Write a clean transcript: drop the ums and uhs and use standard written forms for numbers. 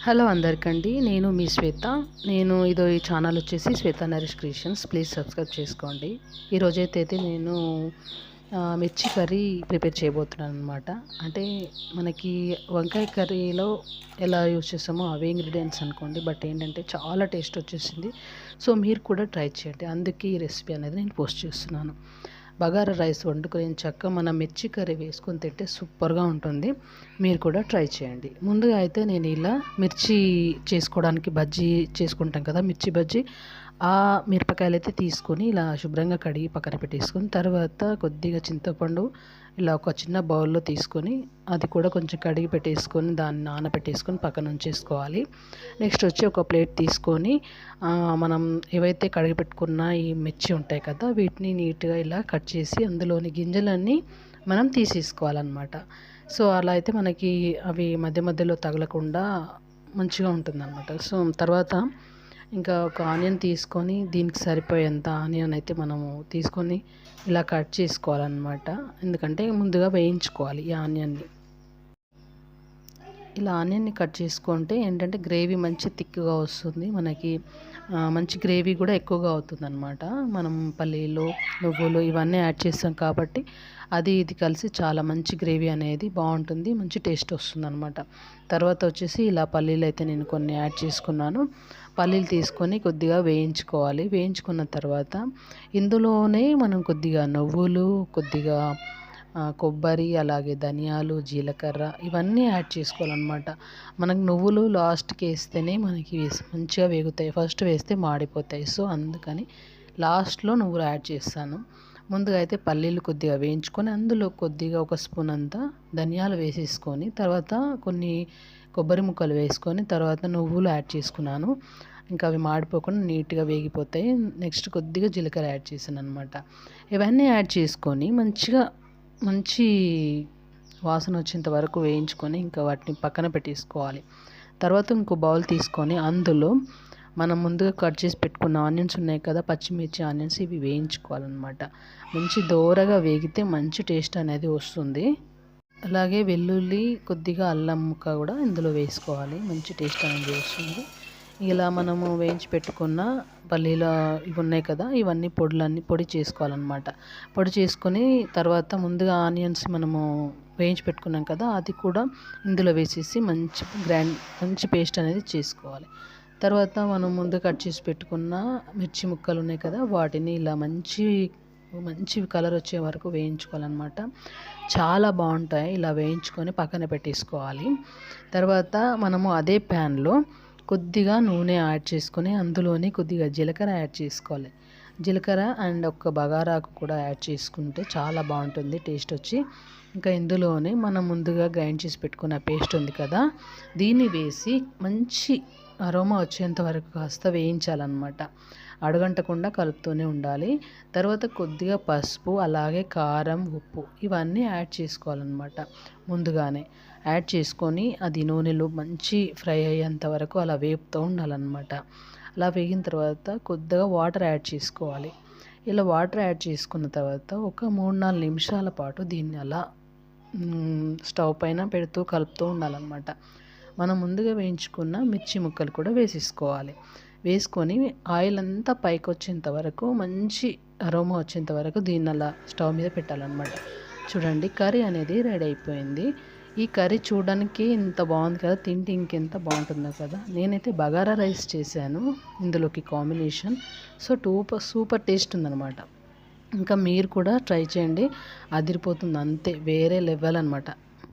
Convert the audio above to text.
Hello అందరికండి, నేను మీ శ్వేత. ఈ channel వచ్చేసి శ్వేత నరేష్ క్రియేషన్స్. ప్లీజ్ సబ్స్క్రైబ్ చేసుకోండి. ఈరోజైతే నేను మిర్చి కర్రీ ప్రిపేర్ చేయబోతున్నాను అనమాట. అంటే మనకి వంకాయ కర్రీలో ఎలా యూజ్ చేస్తామో అవే ఇంగ్రీడియంట్స్ అనుకోండి, బట్ ఏంటంటే చాలా టేస్ట్ వచ్చేసింది. సో మీరు కూడా ట్రై చేయండి. అందుకే ఈ రెసిపీ అనేది నేను పోస్ట్ చేస్తున్నాను. బగారా రైస్ వండుకొని చక్కగా మనం మిర్చి కర్రీ వేసుకొని తింటే సూపర్గా ఉంటుంది. మీరు కూడా ట్రై చేయండి. ముందుగా అయితే నేను ఇలా మిర్చి చేసుకోవడానికి బజ్జీ చేసుకుంటాం కదా, మిర్చి బజ్జీ. ఆ మిరపకాయలు అయితే తీసుకొని ఇలా శుభ్రంగా కడిగి పక్కన పెట్టేసుకొని, తర్వాత కొద్దిగా చింతపండు ఇలా ఒక చిన్న బౌల్లో తీసుకొని అది కూడా కొంచెం కడిగి పెట్టేసుకొని దాన్ని నానబెట్టేసుకొని పక్కన ఉంచేసుకోవాలి. నెక్స్ట్ వచ్చి ఒక ప్లేట్ తీసుకొని మనం ఏవైతే కడిగి పెట్టుకున్న ఈ మిర్చి ఉంటాయి కదా, వీటిని నీట్గా ఇలా కట్ చేసి అందులోని గింజలన్నీ మనం తీసేసుకోవాలన్నమాట. సో అలా అయితే మనకి అవి మధ్య మధ్యలో తగలకుండా మంచిగా ఉంటుందన్నమాట. సో తర్వాత ఇంకా ఒక ఆనియన్ తీసుకొని దీనికి సరిపోయేంత ఆనియన్ అయితే మనము తీసుకొని ఇలా కట్ చేసుకోవాలన్నమాట. ఎందుకంటే ముందుగా వేయించుకోవాలి ఈ ఆనియన్ని. ఇలా ఆనియన్ని కట్ చేసుకుంటే ఏంటంటే గ్రేవీ మంచి థిక్గా వస్తుంది మనకి. మంచి గ్రేవీ కూడా ఎక్కువగా అవుతుంది అనమాట. మనం పల్లీలు, నువ్వులు ఇవన్నీ యాడ్ చేస్తాం కాబట్టి అది ఇది కలిసి చాలా మంచి గ్రేవీ అనేది బాగుంటుంది, మంచి టేస్ట్ వస్తుంది అనమాట. తర్వాత వచ్చేసి ఇలా పల్లీలు అయితే నేను కొన్ని యాడ్ చేసుకున్నాను. పల్లీలు తీసుకొని కొద్దిగా వేయించుకోవాలి. వేయించుకున్న తర్వాత ఇందులోనే మనం కొద్దిగా నువ్వులు, కొద్దిగా కొబ్బరి, అలాగే ధనియాలు, జీలకర్ర ఇవన్నీ యాడ్ చేసుకోవాలన్నమాట. మనకు నువ్వులు లాస్ట్కి వేస్తేనే మనకి మంచిగా వేగుతాయి, ఫస్ట్ వేస్తే మాడిపోతాయి. సో అందుకని లాస్ట్లో నువ్వులు యాడ్ చేస్తాను. ముందుగా అయితే పల్లీలు కొద్దిగా వేయించుకొని అందులో కొద్దిగా ఒక స్పూన్ అంతా ధనియాలు వేసేసుకొని, తర్వాత కొన్ని కొబ్బరి ముక్కలు వేసుకొని, తర్వాత నువ్వులు యాడ్ చేసుకున్నాను. ఇంకా అవి మాడిపోకుండా నీట్గా వేగిపోతాయి. నెక్స్ట్ కొద్దిగా జీలకర్ర యాడ్ చేశాను అనమాట. ఇవన్నీ యాడ్ చేసుకొని మంచి వాసన వచ్చేంత వరకు వేయించుకొని ఇంకా వాటిని పక్కన పెట్టేసుకోవాలి. తర్వాత ఇంకో బౌల్ తీసుకొని అందులో మనం ముందుగా కట్ చేసి పెట్టుకున్న ఆనియన్స్ ఉన్నాయి కదా, పచ్చిమిర్చి ఆనియన్స్, ఇవి వేయించుకోవాలన్నమాట. మంచి దోరగా వేగితే మంచి టేస్ట్ అనేది వస్తుంది. అలాగే వెల్లుల్లి, కొద్దిగా అల్లం ముక్క కూడా ఇందులో వేసుకోవాలి, మంచి టేస్ట్ అనేది వస్తుంది. ఇలా మనము వేయించి పెట్టుకున్న పల్లీలు ఇవి ఉన్నాయి కదా, ఇవన్నీ పొడి చేసుకోవాలన్నమాట. పొడి చేసుకొని తర్వాత ముందుగా ఆనియన్స్ మనము వేయించి పెట్టుకున్నాం కదా, అది కూడా ఇందులో వేసేసి మంచి పేస్ట్ అనేది చేసుకోవాలి. తర్వాత మనం ముందు కట్ చేసి పెట్టుకున్న మిర్చి ముక్కలు ఉన్నాయి కదా, వాటిని ఇలా మంచి కలర్ వచ్చే వరకు వేయించుకోవాలన్నమాట. చాలా బాగుంటాయి. ఇలా వేయించుకొని పక్కన పెట్టేసుకోవాలి. తర్వాత మనము అదే ప్యాన్లో కొద్దిగా నూనె యాడ్ చేసుకొని అందులోనే కొద్దిగా జీలకర్ర యాడ్ చేసుకోవాలి. జీలకర్ర అండ్ ఒక బగారాకు కూడా యాడ్ చేసుకుంటే చాలా బాగుంటుంది టేస్ట్ వచ్చి. ఇంకా ఇందులోనే మనం ముందుగా గ్రైండ్ చేసి పెట్టుకున్న పేస్ట్ ఉంది కదా, దీన్ని వేసి మంచి అరోమా వచ్చేంత వరకు కాస్త వేయించాలన్నమాట. అడుగంటకుండా కలుపుతూనే ఉండాలి. తర్వాత కొద్దిగా పసుపు, అలాగే కారం, ఉప్పు ఇవన్నీ యాడ్ చేసుకోవాలన్నమాట. ముందుగానే యాడ్ చేసుకొని అది నూనెలో మంచి ఫ్రై అయ్యేంత వరకు అలా వేపుతూ ఉండాలన్నమాట. అలా వేగిన తర్వాత కొద్దిగా వాటర్ యాడ్ చేసుకోవాలి. ఇలా వాటర్ యాడ్ చేసుకున్న తర్వాత ఒక 3-4 నిమిషాల పాటు దీన్ని అలా స్టవ్ పైన పెడుతూ కలుపుతూ ఉండాలన్నమాట. మనం ముందుగా వేయించుకున్న మిర్చి ముక్కలు కూడా వేసేసుకోవాలి. వేసుకొని ఆయిల్ అంతా పైకి వచ్చేంత వరకు, మంచి అరోమా వచ్చేంత వరకు దీన్ని అలా స్టవ్ మీద పెట్టాలన్నమాట. చూడండి, కర్రీ అనేది రెడీ అయిపోయింది. ఈ కర్రీ చూడడానికి ఇంత బాగుంది కదా, తింటే ఇంకెంత బాగుంటుందో కదా. నేనైతే బగారా రైస్ చేశాను ఇందులోకి కాంబినేషన్. సో సూపర్ టేస్ట్ ఉందన్నమాట. ఇంకా మీరు కూడా ట్రై చేయండి, అదిరిపోతుంది, అంతే వేరే లెవెల్ అనమాట.